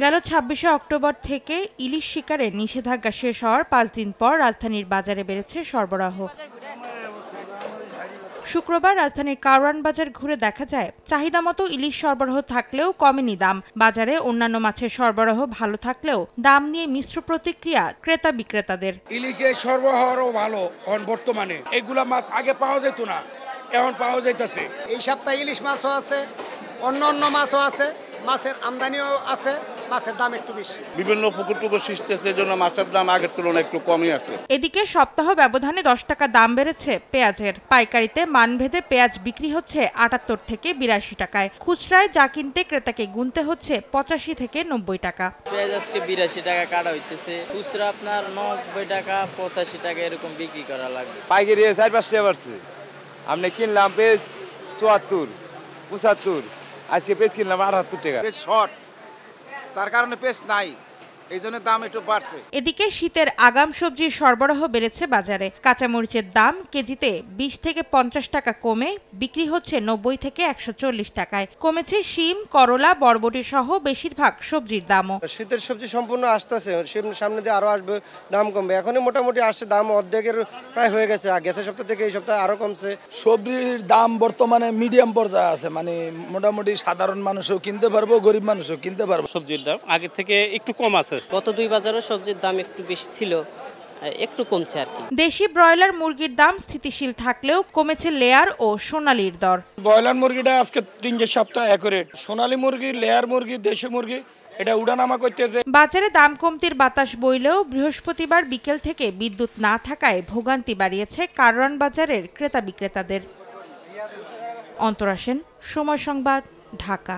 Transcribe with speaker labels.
Speaker 1: গেল ২৬শে অক্টোবর থেকে ইলিশ শিকারে নিষেধাজ্ঞা শেষ হওয়ার ৫ দিন পর রাজধানীর বাজারে বেড়েছে সরবরাহ। শুক্রবার রাজধানীর কারওয়ান বাজার ঘুরে দেখা যায়, চাহিদা মতো ইলিশ সরবরাহ থাকলেও কমেনি দাম। বাজারে অন্যান্য মাছের সরবরাহ ভালো থাকলেও দাম নিয়ে মিশ্র প্রতিক্রিয়া ক্রেতা বিক্রেতাদের।
Speaker 2: ইলিশের সরবরাহও ভালো বর্তমানে, এগুলা মাছ আগে পাওয়া যেত না, এখন পাওয়া যাইতেছে।
Speaker 3: এই সপ্তাহে ইলিশ মাছও আছে, অন্য মাছও আছে, মাছের আমদানিও আছে, মাছের দাম একটু বেশি।
Speaker 4: বিভিন্ন পুকুর টুকুর সৃষ্টিছে, এজন্য মাছের দাম আগের তুলনায় একটু কমই আছে।
Speaker 1: এদিকে সপ্তাহ ব্যবধানে ১০ টাকা দাম বেড়েছে পেঁয়াজের। পাইকারিতে মানভেদে পেঁয়াজ বিক্রি হচ্ছে ৭৮ থেকে ৮২ টাকায়। খুচরায় যা কিনতে ক্রেতাকে গুনতে হচ্ছে ৮৫ থেকে ৯০ টাকা।
Speaker 5: পেঁয়াজ আজকে ৮২ টাকা কাটা হইতেছে, খুচরা আপনার ৯০ টাকা ৮৫ টাকা এরকম বিক্রি করা লাগবে।
Speaker 6: পাইকারি ৪-৫ টাকা বাড়ছে। আপনি কিনলাম পেঁয়াজ ৭৪, ৭৫, আজকে পেঁয়াজ কিনলাম ৭৮ টাকা।
Speaker 7: পেঁয়াজ শর্ট, তার কারণে পেঁয়াজ নাই, এই জন্য দাম একটু বাড়ছে।
Speaker 1: এদিকে শীতের আগাম সবজির সরবরাহ বেড়েছে বাজারে। কাঁচামরিচের দাম কেজিতে ২০ থেকে ৫০ টাকা কমে বিক্রি হচ্ছে ৯০ থেকে ১৪০ টাকায়। কমেছে শিম, করলা, বরবটি সহ বেশিরভাগ সবজির দামও।
Speaker 8: শীতের সবজি সম্পূর্ণ আসতেছে, সামনে দিয়ে আরো আসবে, দাম কমবে। এখনই মোটামুটি আসছে, দাম অর্ধেকের প্রায় হয়ে গেছে। গেছে সপ্তাহ থেকে এই সপ্তাহে আরো কমছে।
Speaker 2: সবজির দাম বর্তমানে মিডিয়াম পর্যায়ে আছে, মানে মোটামুটি সাধারণ মানুষও কিনতে পারবো, গরিব মানুষও কিনতে পারবো।
Speaker 4: সবজির দাম আগের থেকে একটু কম আছে।
Speaker 5: গত ২ বাজারও সবজির দাম একটু বেশি ছিল, একটু কমছে আর কি।
Speaker 1: দেশি ব্রয়লার মুরগির দাম স্থিতিশীল থাকলেও কমেছে লেয়ার ও সোনালীর দর।
Speaker 2: ব্রয়লার মুরগিটা আজকে ৩ সপ্তাহ অ্যাকুরেট, সোনালী মুরগি, লেয়ার মুরগি, দেশি মুরগি এটা উঠানামা করতেছে।
Speaker 1: বাজারে দাম কমতির বাতাস বইলেও বৃহস্পতিবার বিকেল থেকে বিদ্যুৎ না থাকায় ভোগান্তি বাড়িয়েছে কারওয়ান বাজারের ক্রেতা বিক্রেতাদের। অন্তরা সেন, সময় সংবাদ, ঢাকা।